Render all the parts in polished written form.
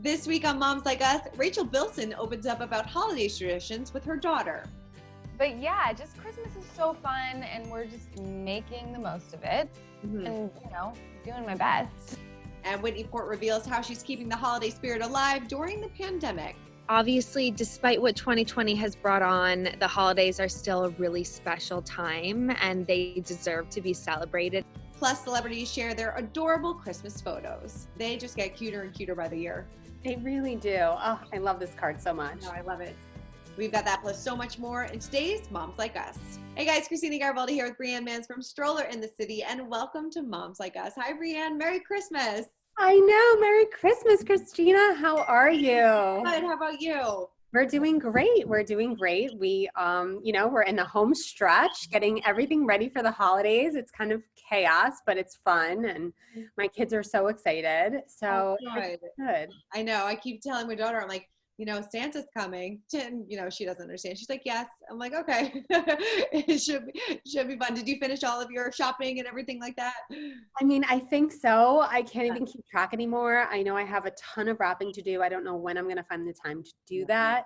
This week on Moms Like Us, Rachel Bilson opens up about holiday traditions with her daughter. But yeah, just Christmas is so fun and we're just making the most of it and, doing my best. And Whitney Port reveals how she's keeping the holiday spirit alive during the pandemic. Obviously, despite what 2020 has brought on, the holidays are still a really special time and they deserve to be celebrated. Plus, celebrities share their adorable Christmas photos. They just get cuter and cuter by the year. They really do. Oh, I love this card so much. Oh, I love it. We've got that plus so much more in today's Moms Like Us. Hey guys, Christina Garibaldi here with Brianne Mans from Stroller in the City, and welcome to Moms Like Us. Hi Brianne, Merry Christmas. I know. Merry Christmas, Christina. How are you? Good, how about you? We're doing great. We're doing great. We, we're in the home stretch, getting everything ready for the holidays. It's kind of chaos, but it's fun. And my kids are so excited. So it's good. I know. I keep telling my daughter, I'm like, Santa's coming. And, she doesn't understand. She's like, yes. I'm like, okay. It should be fun. Did you finish all of your shopping and everything like that? I mean, I think so. I can't even keep track anymore. I know I have a ton of wrapping to do. I don't know when I'm going to find the time to do that.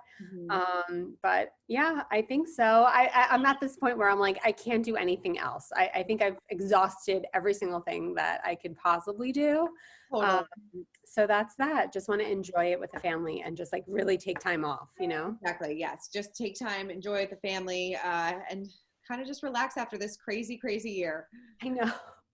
But yeah, I think so. I'm at this point where I'm like, I can't do anything else. I think I've exhausted every single thing that I could possibly do. So that's that. Just want to enjoy it with the family and just like really take time off, Exactly. Yes. Just take time, enjoy it with the family, and kind of just relax after this crazy, crazy year. I know.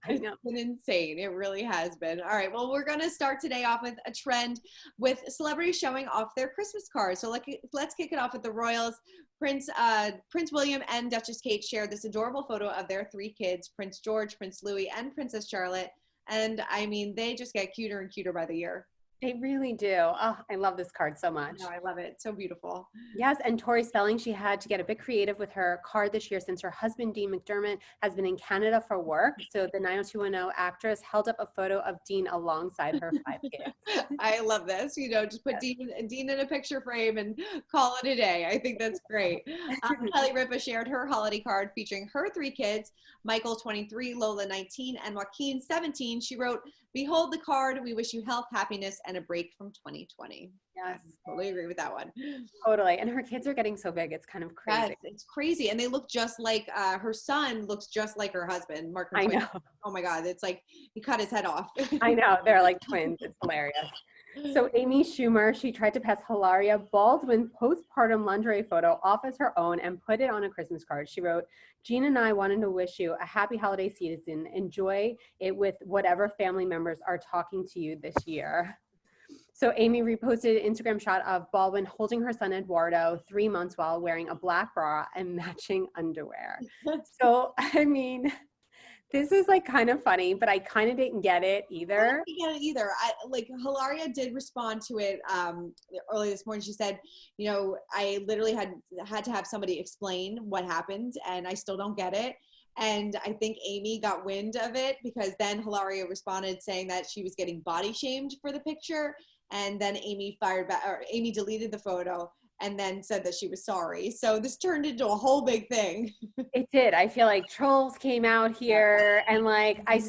It's been insane. It really has been. All right. Well, we're going to start today off with a trend with celebrities showing off their Christmas cards. So let's kick it off with the royals. Prince William and Duchess Kate shared this adorable photo of their three kids, Prince George, Prince Louis, and Princess Charlotte. And I mean, they just get cuter and cuter by the year. They really do. Oh, I love this card so much. No, I love it. It's so beautiful. Yes, and Tori Spelling, she had to get a bit creative with her card this year since her husband, Dean McDermott, has been in Canada for work. So the 90210 actress held up a photo of Dean alongside her 5 kids. I love this. Just put Dean in a picture frame and call it a day. I think that's great. Kelly Ripa shared her holiday card featuring her 3 kids, Michael, 23, Lola, 19, and Joaquin, 17. She wrote, "Behold the card. We wish you health, happiness, and a break from 2020. Yes. I totally agree with that one. Totally. And her kids are getting so big. It's kind of crazy. Yes, it's crazy. And they look just like, her son looks just like her husband, Mark. I know. Oh my God. It's like he cut his head off. I know. They're like twins. It's hilarious. So Amy Schumer, she tried to pass Hilaria Baldwin's postpartum lingerie photo off as her own and put it on a Christmas card. She wrote, "Jean and I wanted to wish you a happy holiday season. Enjoy it with whatever family members are talking to you this year." So Amy reposted an Instagram shot of Baldwin holding her son Eduardo, 3 months, while wearing a black bra and matching underwear. So, I mean, this is like kind of funny, but I kind of didn't get it either. I didn't get it either. Hilaria did respond to it early this morning. She said, I literally had to have somebody explain what happened, and I still don't get it. And I think Amy got wind of it because then Hilaria responded saying that she was getting body shamed for the picture. And then Amy fired back, or Amy deleted the photo and then said that she was sorry. So this turned into a whole big thing. It did. I feel like trolls came out here, and like I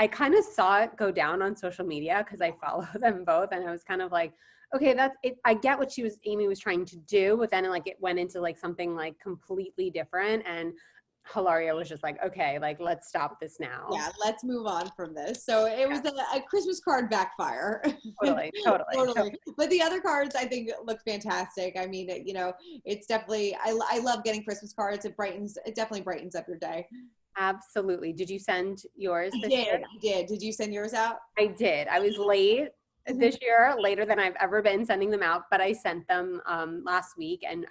kind of saw it go down on social media because I follow them both, and I was kind of like, okay, that's it. I get what Amy was trying to do, but then it went into like something like completely different, and Hilaria was just like, okay, like let's stop this now. Yeah, let's move on from this. So it was a Christmas card backfire. Totally. But the other cards I think look fantastic. I mean, it's definitely, I love getting Christmas cards. It definitely brightens up your day. Absolutely. Did you send yours this year? I did. Did you send yours out? I did. I was late this year, later than I've ever been sending them out, but I sent them last week, and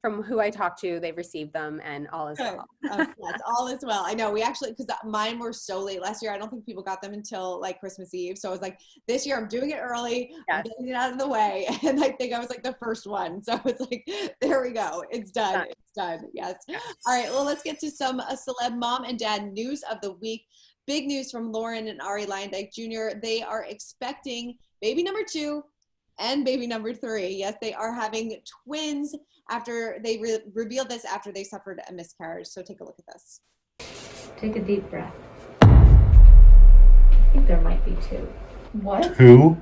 from who I talked to, they've received them, and all is well. Yes, all is well. I know, we actually, because mine were so late last year, I don't think people got them until like Christmas Eve. So I was like, this year I'm doing it early, I'm getting it out of the way. And I think I was like the first one. So it's like, there we go. It's done. It's done. Yes. All right. Well, let's get to some celeb mom and dad news of the week. Big news from Lauren and Arie Luyendyk Jr. They are expecting baby number 2 and baby number 3. Yes, they are having twins after they revealed this after they suffered a miscarriage. So take a look at this. Take a deep breath. I think there might be 2. What? 2?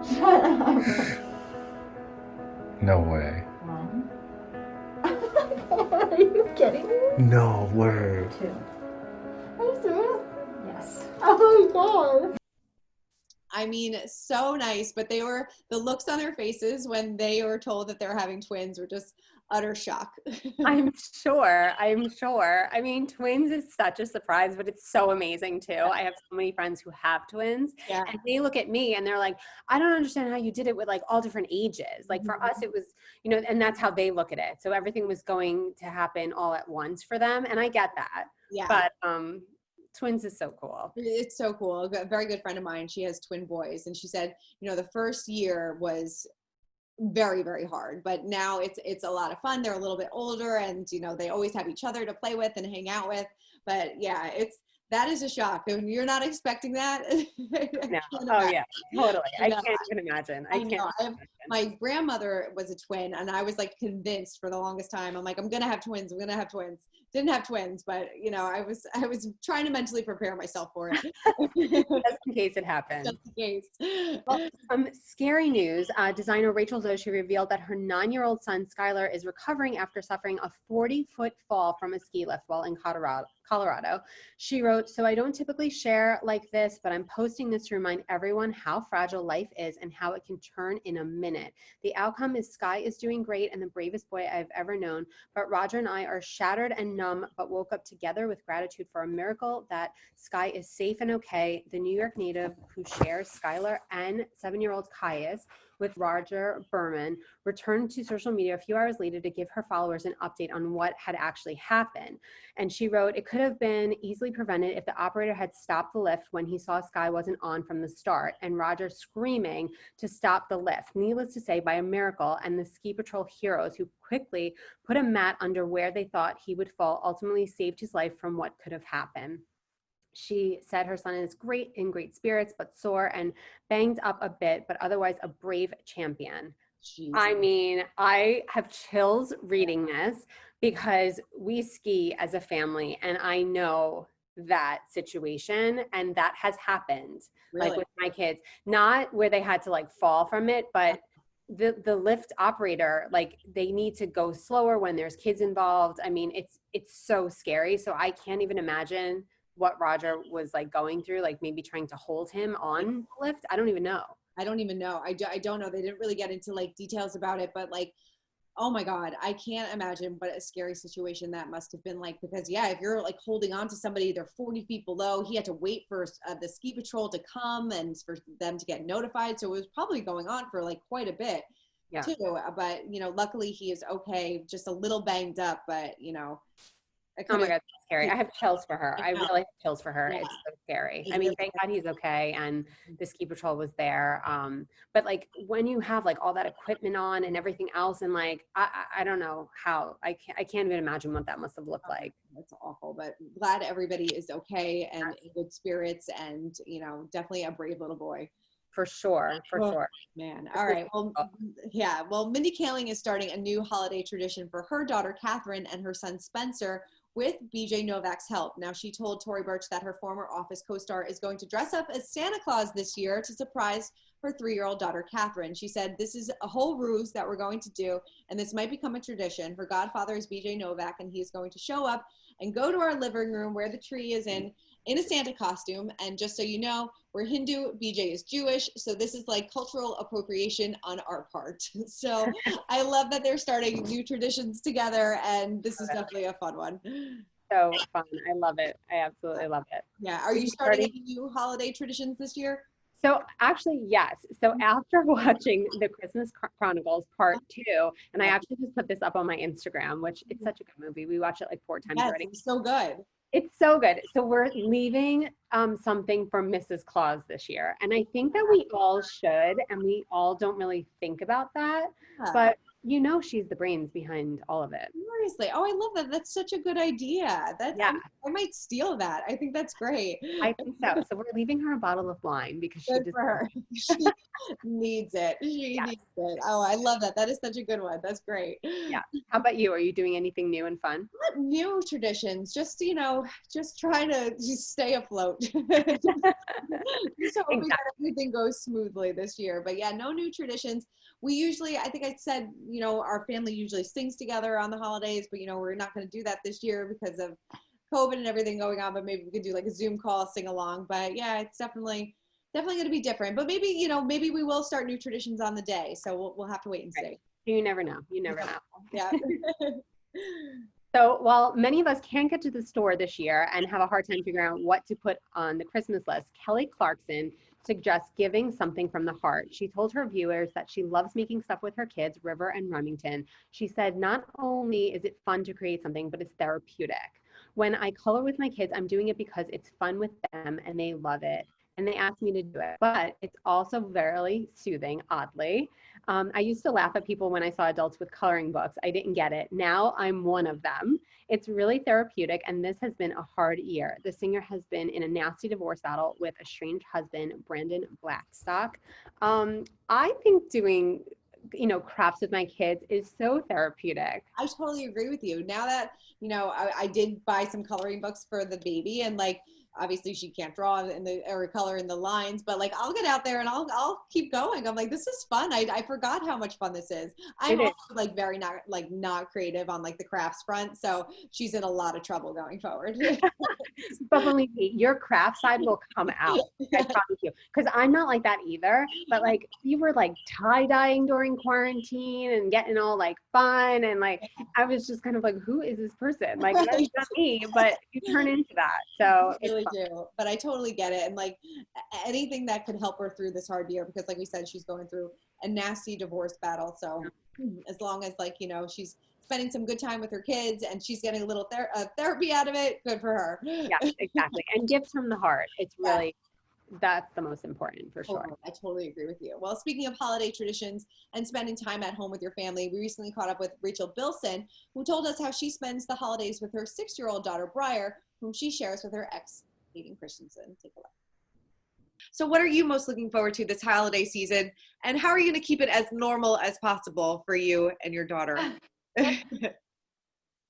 Shut up. No way. 1. Are you kidding me? No word. 2. Are you serious? Yes. Oh my god. I mean, so nice, but the looks on their faces when they were told that they're having twins were just utter shock. I'm sure. I mean, twins is such a surprise, but it's so amazing too. I have so many friends who have twins, and they look at me and they're like, I don't understand how you did it with like all different ages. Like for us, it was, you know, and that's how they look at it. So everything was going to happen all at once for them. And I get that. Yeah. But, twins is so cool. It's so cool. A very good friend of mine, she has twin boys, and she said, you know, the first year was very, very hard, but now it's a lot of fun. They're a little bit older, and you know, they always have each other to play with and hang out with. But yeah, that is a shock when you're not expecting that. No. Oh yeah, totally. I can't even imagine. My grandmother was a twin, and I was like convinced for the longest time. I'm like, I'm gonna have twins. Didn't have twins, but you know, I was trying to mentally prepare myself for it. Just in case it happens. Just in case. Well, some scary news. Designer Rachel Zoshi revealed that her 9-year-old son, Skylar, is recovering after suffering a 40-foot fall from a ski lift while in Colorado. She wrote, "So I don't typically share like this, but I'm posting this to remind everyone how fragile life is and how it can turn in a minute. The outcome is Sky is doing great and the bravest boy I've ever known, but Roger and I are shattered and numb, but woke up together with gratitude for a miracle that Sky is safe and okay." The New York native who shares Skylar and 7-year-old Caius with Roger Berman returned to social media a few hours later to give her followers an update on what had actually happened. And she wrote, "It could have been easily prevented if the operator had stopped the lift when he saw Sky wasn't on from the start, and Roger screaming to stop the lift. Needless to say, by a miracle, and the ski patrol heroes who quickly put a mat under where they thought he would fall ultimately saved his life from what could have happened." She said her son is in great spirits, but sore and banged up a bit, but otherwise a brave champion. Jesus. I mean, I have chills reading this because we ski as a family, and I know that situation, and that has happened. Really? Like with my kids, not where they had to like fall from it, but the lift operator, like they need to go slower when there's kids involved. I mean, it's so scary. So I can't even imagine what Roger was like going through, like maybe trying to hold him on the lift. I don't even know. I don't know. They didn't really get into like details about it, but like, oh my God, I can't imagine what a scary situation that must have been like, because yeah, if you're like holding on to somebody, they're 40 feet below, he had to wait for the ski patrol to come and for them to get notified. So it was probably going on for like quite a bit too. But you know, luckily he is okay, just a little banged up, but you know, oh my God, that's scary. I have chills for her. I really have chills for her. Yeah. It's so scary. I mean, thank God he's okay and the ski patrol was there. But like when you have like all that equipment on and everything else, and like I don't know how, I can't even imagine what that must have looked like. That's awful, but glad everybody is okay and in good spirits, and you know, definitely a brave little boy. For sure. Man. All right. Well, yeah. Well, Mindy Kaling is starting a new holiday tradition for her daughter, Catherine, and her son, Spencer, with BJ Novak's help. Now, she told Tory Burch that her former Office co-star is going to dress up as Santa Claus this year to surprise her 3-year-old daughter, Catherine. She said, "This is a whole ruse that we're going to do, and this might become a tradition. Her godfather is BJ Novak, and he is going to show up and go to our living room where the tree is in a Santa costume. And just so you know, we're Hindu, BJ is Jewish, so this is like cultural appropriation on our part." So I love that they're starting new traditions together, and this is definitely a fun one. So fun. I love it. I absolutely love it. Yeah. Are you starting any new holiday traditions this year? So actually, yes. So after watching the Christmas Chronicles Part 2, and I actually just put this up on my Instagram, which it's such a good movie. We watched it like 4 times already. It's so good. It's so good. So we're leaving something for Mrs. Claus this year. And I think that we all should, and we all don't really think about that. But you know, she's the brains behind all of it. Seriously. Oh, I love that. That's such a good idea. I might steal that. I think that's great. I think so. So we're leaving her a bottle of wine because she deserves it. Needs it. She Yes. needs it. Oh, I love that. That is such a good one. That's great. Yeah. How about you? Are you doing anything new and fun? What new traditions? Just, just trying to just stay afloat. Just hoping that everything goes smoothly this year. But yeah, no new traditions. We usually, I think I said, our family usually sings together on the holidays, but we're not going to do that this year because of COVID and everything going on. But maybe we could do like a Zoom call, sing along. But yeah, it's definitely going to be different. But maybe, maybe we will start new traditions on the day. So we'll have to wait and see. You never know. You never know. Yeah. So while many of us can't get to the store this year and have a hard time figuring out what to put on the Christmas list, Kelly Clarkson suggests giving something from the heart. She told her viewers that she loves making stuff with her kids, River and Remington. She said, not only is it fun to create something, but it's therapeutic. When I color with my kids, I'm doing it because it's fun with them and they love it. And they ask me to do it, but it's also very soothing, oddly. I used to laugh at people when I saw adults with coloring books. I didn't get it. Now I'm one of them. It's really therapeutic, and this has been a hard year. The singer has been in a nasty divorce battle with estranged husband, Brandon Blackstock. I think doing crafts with my kids is so therapeutic. I totally agree with you. Now that, I did buy some coloring books for the baby, and like, obviously she can't draw or color in the lines, but like, I'll get out there and I'll keep going. I'm like, this is fun. I forgot how much fun this is. I'm also like very not creative on like the crafts front. So she's in a lot of trouble going forward. But believe me, your craft side will come out. I promise you. Because I'm not like that either. But like, you were like tie-dyeing during quarantine and getting all like fun. And like, I was just kind of like, who is this person? Like, that's not me, but you turn into that. So I really do. But I totally get it. And like anything that could help her through this hard year, because like we said, she's going through a nasty divorce battle. So as long as like, she's spending some good time with her kids and she's getting a little therapy out of it, good for her. Yeah, exactly. And gifts from the heart. It's really, that's the most important for sure. I totally agree with you. Well, speaking of holiday traditions and spending time at home with your family, we recently caught up with Rachel Bilson, who told us how she spends the holidays with her 6-year-old daughter, Briar, whom she shares with her ex, Hayden Christensen. Take a look. So what are you most looking forward to this holiday season? And how are you going to keep it as normal as possible for you and your daughter?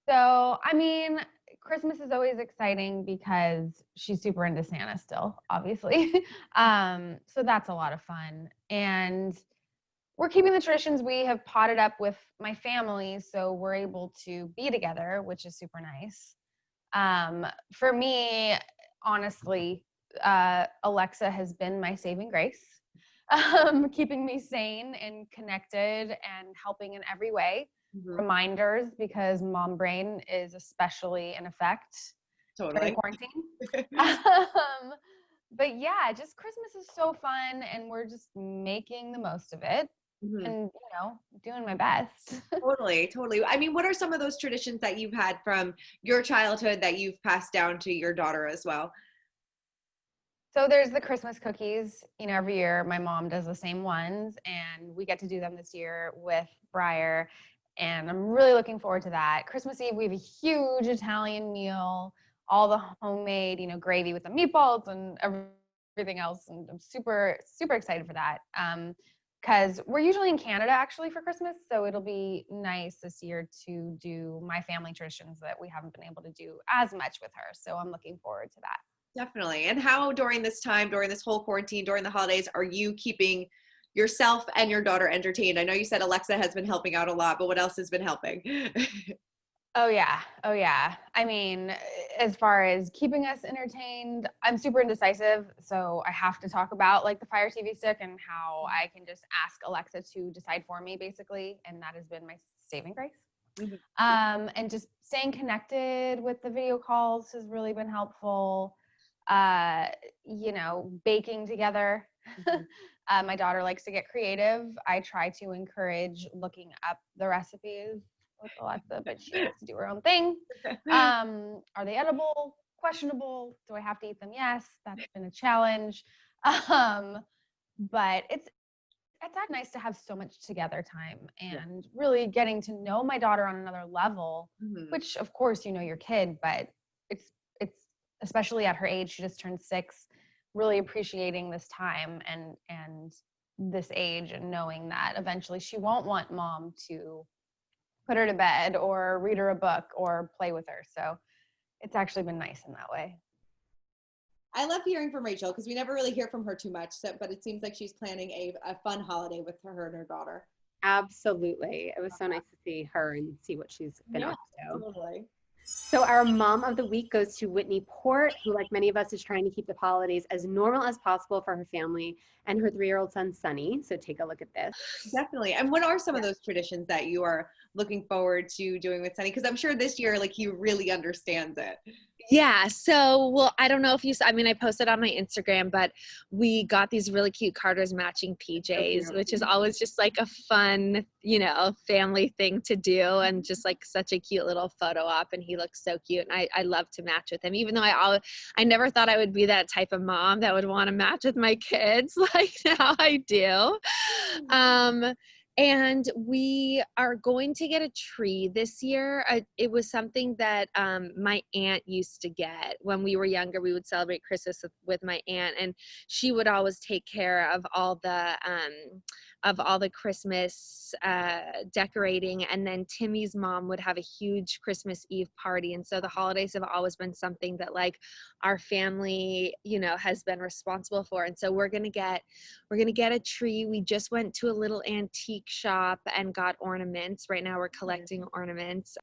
So, I mean, Christmas is always exciting because she's super into Santa still, obviously. So that's a lot of fun. And we're keeping the traditions we have potted up with my family, so we're able to be together, which is super nice. For me, honestly, Alexa has been my saving grace, keeping me sane and connected and helping in every way. Reminders, because mom brain is especially in effect during quarantine. But yeah, just Christmas is so fun and we're just making the most of it and, doing my best. Totally. I mean, what are some of those traditions that you've had from your childhood that you've passed down to your daughter as well? So there's the Christmas cookies. Every year my mom does the same ones and we get to do them this year with Briar. And I'm really looking forward to that. Christmas Eve, we have a huge Italian meal, all the homemade, gravy with the meatballs and everything else. And I'm super, super excited for that. Because we're usually in Canada actually for Christmas. So it'll be nice this year to do my family traditions that we haven't been able to do as much with her. So I'm looking forward to that. Definitely. And how during this time, during this whole quarantine, during the holidays, are you keeping yourself and your daughter entertained? I know you said Alexa has been helping out a lot, but what else has been helping? Oh yeah. I mean, as far as keeping us entertained, I'm super indecisive. So I have to talk about like the Fire TV stick and how I can just ask Alexa to decide for me basically. And that has been my saving grace. And just staying connected with the video calls has really been helpful. Baking together. My daughter likes to get creative. I try to encourage looking up the recipes with Alexa, but she likes to do her own thing. Are they edible? Questionable. Do I have to eat them? Yes, that's been a challenge. But it's nice to have so much together time and really getting to know my daughter on another level, which of course, your kid, but it's especially at her age, she just turned 6, really appreciating this time and this age and knowing that eventually she won't want mom to put her to bed or read her a book or play with her. So it's actually been nice in that way. I love hearing from Rachel because we never really hear from her too much, but it seems like she's planning a fun holiday with her and her daughter. Absolutely. It was so nice to see her and see what she's been up to. Totally. So our mom of the week goes to Whitney Port, who, like many of us, is trying to keep the holidays as normal as possible for her family and her 3-year-old son, Sonny. So take a look at this. Definitely. And what are some of those traditions that you are looking forward to doing with Sonny? Because I'm sure this year, like, he really understands it. Yeah. So, well, I don't know if you saw, I mean, I posted on my Instagram, but we got these really cute Carter's matching PJs, which is always just like a fun, you know, family thing to do, and just like such a cute little photo op. And he looks so cute. And I love to match with him, even though I never thought I would be that type of mom that would want to match with my kids like now I do. And we are going to get a tree this year. It was something that my aunt used to get when we were younger. We would celebrate Christmas with my aunt, and she would always take care of all the Christmas decorating. And then Timmy's mom would have a huge Christmas Eve party. And so the holidays have always been something that like our family, you know, has been responsible for. And so we're gonna get a tree. We just went to a little antique shop and got ornaments. Right now we're collecting ornaments.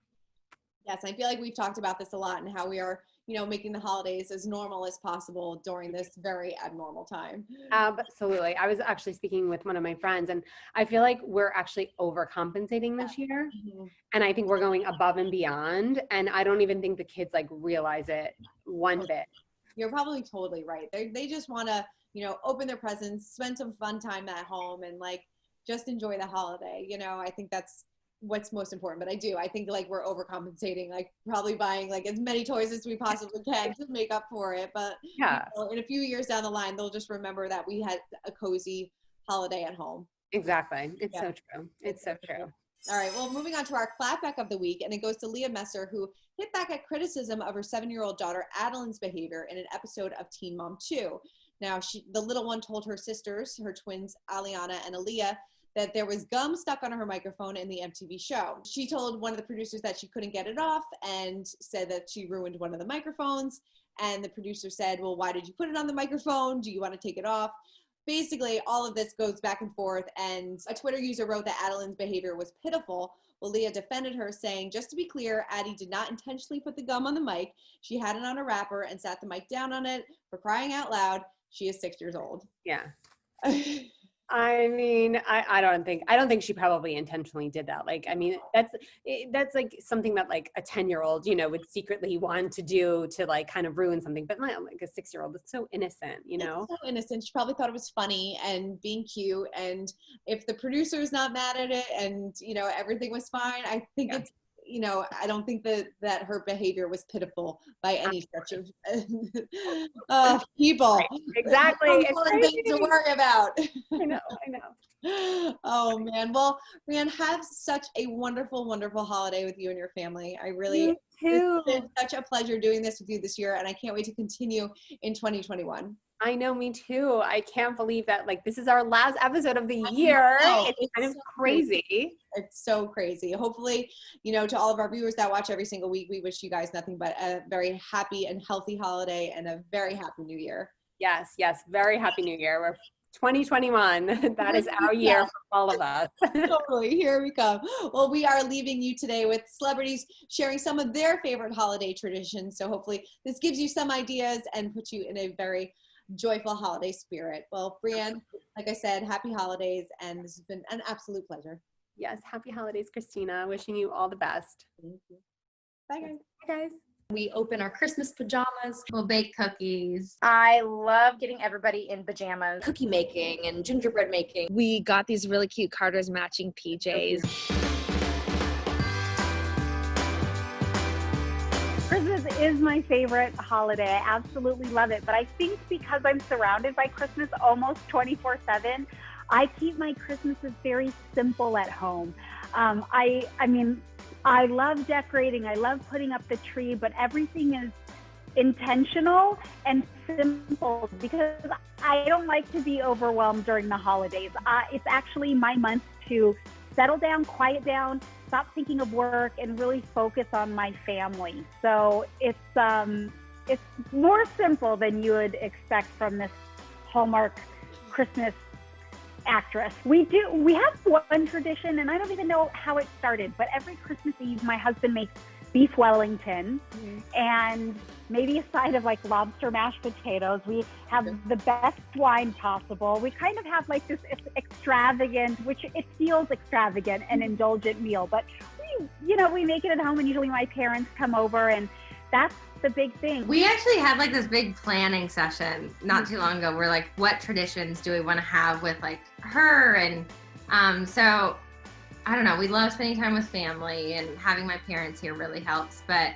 Yes, I feel like we've talked about this a lot and how we are, you know, making the holidays as normal as possible during this very abnormal time. Absolutely. I was actually speaking with one of my friends, and I feel like we're actually overcompensating this year. Mm-hmm. And I think we're going above and beyond. And I don't even think the kids like realize it one bit. You're probably totally right. They just want to, you know, open their presents, spend some fun time at home, and like just enjoy the holiday. You know, I think that's what's most important. But I think like we're overcompensating, like probably buying like as many toys as we possibly can to make up for it. But yeah, you know, in a few years down the line, they'll just remember that we had a cozy holiday at home. Exactly. It's so true. It's so true. All right, well, moving on to our clapback of the week, and it goes to Leah Messer, who hit back at criticism of her 7-year-old daughter Adeline's behavior in an episode of Teen Mom 2. Now, the little one told her sisters, her twins Aliana and Aaliyah, that there was gum stuck on her microphone in the MTV show. She told one of the producers that she couldn't get it off and said that she ruined one of the microphones. And the producer said, well, why did you put it on the microphone? Do you want to take it off? Basically, all of this goes back and forth, and a Twitter user wrote that Adeline's behavior was pitiful. Well, Leah defended her, saying, just to be clear, Addie did not intentionally put the gum on the mic. She had it on a wrapper and sat the mic down on it. For crying out loud, she is 6 years old. Yeah. I mean, I don't think she probably intentionally did that. Like, I mean, that's like something that like a 10-year-old, you know, would secretly want to do to like kind of ruin something. But like a 6-year-old, it's so innocent, you know? It's so innocent. She probably thought it was funny and being cute. And if the producer's not mad at it and, you know, everything was fine, I think it's, you know, I don't think that her behavior was pitiful by any stretch of people. Right. Exactly. It's things to worry about. I know. Oh man. Well, Rianne, have such a wonderful, wonderful holiday with you and your family. I really, it's been such a pleasure doing this with you this year, and I can't wait to continue in 2021. I know, me too. I can't believe that like this is our last episode of the year. It's kind of crazy. It's so crazy. Hopefully, you know, to all of our viewers that watch every single week, we wish you guys nothing but a very happy and healthy holiday and a very happy new year. Yes. Very happy new year. We're 2021. That is our year for all of us. Totally. Here we come. Well, we are leaving you today with celebrities sharing some of their favorite holiday traditions. So hopefully this gives you some ideas and puts you in a very joyful holiday spirit. Well, Brianne, like I said, happy holidays, and this has been an absolute pleasure. Yes, happy holidays, Christina. Wishing you all the best. Thank you. Bye, guys. Bye, guys. We open our Christmas pajamas. We'll bake cookies. I love getting everybody in pajamas. Cookie making and gingerbread making. We got these really cute Carter's matching PJs. Christmas is my favorite holiday. I absolutely love it. But I think because I'm surrounded by Christmas almost 24/7, I keep my Christmases very simple at home. I mean, I love decorating. I love putting up the tree, but everything is intentional and simple because I don't like to be overwhelmed during the holidays. It's actually my month to settle down, quiet down, stop thinking of work, and really focus on my family. So it's more simple than you would expect from this Hallmark Christmas actress. We have one tradition, and I don't even know how it started, but every Christmas Eve, my husband makes beef Wellington and maybe a side of like lobster mashed potatoes. We have the best wine possible. We kind of have like this extravagant, which it feels extravagant and indulgent meal, but we make it at home, and usually my parents come over, and that's the big thing. We actually had like this big planning session not too long ago. We're like, what traditions do we want to have with like her? And so I don't know, we love spending time with family, and having my parents here really helps. But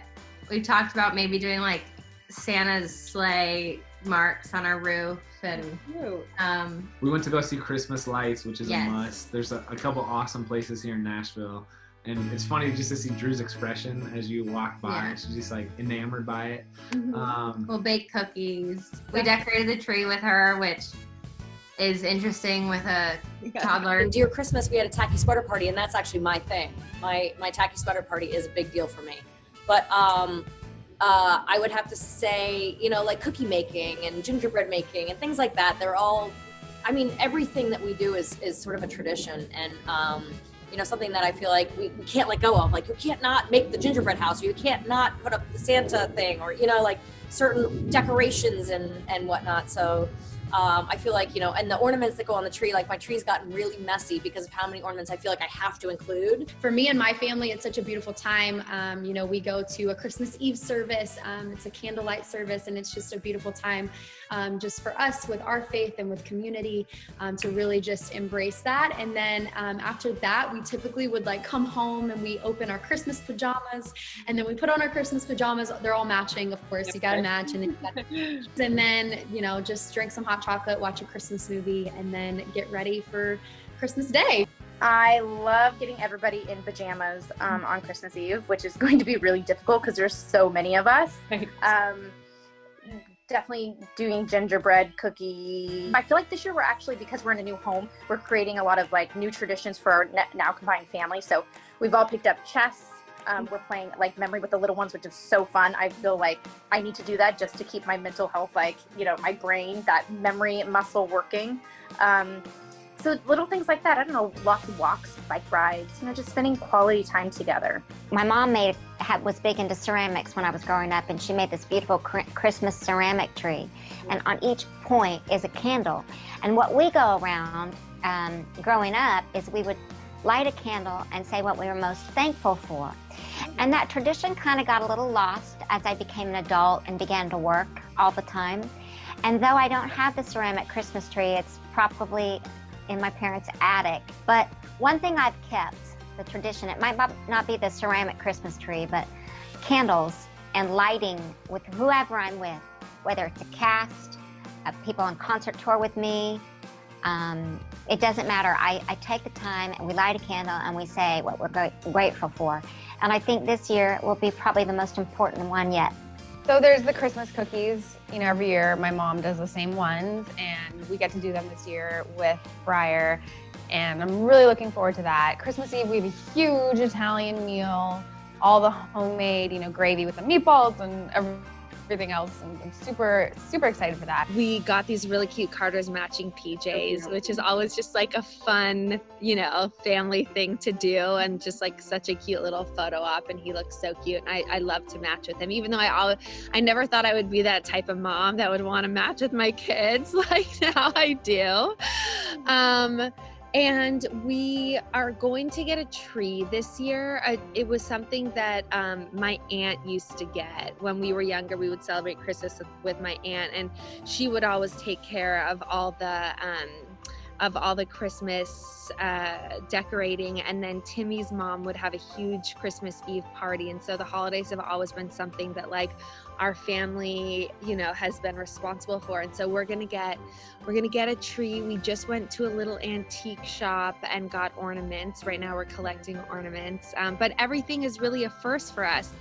we've talked about maybe doing like Santa's sleigh marks on our roof. And we went to go see Christmas lights, which is Yes. a must. There's a couple awesome places here in Nashville. And it's funny just to see Drew's expression as you walk by. Yeah. She's just like enamored by it. We'll bake cookies. We decorated the tree with her, which is interesting with a toddler. And Dear Christmas, we had a tacky sweater party, and that's actually my thing. My tacky sweater party is a big deal for me. But I would have to say, like cookie making and gingerbread making and things like that. They're all, everything that we do is sort of a tradition, and something that I feel like we can't let go of. Like, you can't not make the gingerbread house, or you can't not put up the Santa thing, or like certain decorations and whatnot. So I feel like, and the ornaments that go on the tree, like my tree's gotten really messy because of how many ornaments I feel like I have to include. For me and my family, it's such a beautiful time. We go to a Christmas Eve service. It's a candlelight service, and it's just a beautiful time just for us with our faith and with community to really just embrace that. And then after that, we typically would like come home and we open our Christmas pajamas, and then we put on our Christmas pajamas. They're all matching, of course. You got to match, and then just drink some hot chocolate, watch a Christmas movie, and then get ready for Christmas Day. I love getting everybody in pajamas on Christmas Eve, which is going to be really difficult because there's so many of us. Definitely doing gingerbread cookie. I feel like this year we're actually, because we're in a new home, we're creating a lot of like new traditions for our now combined family. So we've all picked up chess. We're playing like memory with the little ones, which is so fun. I feel like I need to do that just to keep my mental health, like, my brain, that memory muscle working. So little things like that. I don't know, lots of walks, bike rides, just spending quality time together. My mom was big into ceramics when I was growing up, and she made this beautiful Christmas ceramic tree. And on each point is a candle. And what we go around growing up is we would light a candle and say what we were most thankful for. And that tradition kind of got a little lost as I became an adult and began to work all the time. And though I don't have the ceramic Christmas tree, it's probably in my parents' attic. But one thing I've kept, the tradition, it might not be the ceramic Christmas tree, but candles and lighting with whoever I'm with, whether it's a cast, people on concert tour with me, it doesn't matter. I take the time and we light a candle and we say what we're grateful for. And I think this year will be probably the most important one yet. So there's the Christmas cookies. Every year my mom does the same ones, and we get to do them this year with Briar, and I'm really looking forward to that. Christmas Eve, we have a huge Italian meal, all the homemade, gravy with the meatballs and everything else, and I'm super, super excited for that. We got these really cute Carter's matching PJs, which is always just like a fun, family thing to do, and just like such a cute little photo op, and he looks so cute. And I love to match with him, even though I never thought I would be that type of mom that would want to match with my kids like now I do. And we are going to get a tree this year. It was something that my aunt used to get. When we were younger, we would celebrate Christmas with my aunt, and she would always take care of all the Christmas decorating. And then Timmy's mom would have a huge Christmas Eve party. And so the holidays have always been something that like our family, has been responsible for. And so we're gonna get a tree. We just went to a little antique shop and got ornaments. Right now we're collecting ornaments, but everything is really a first for us.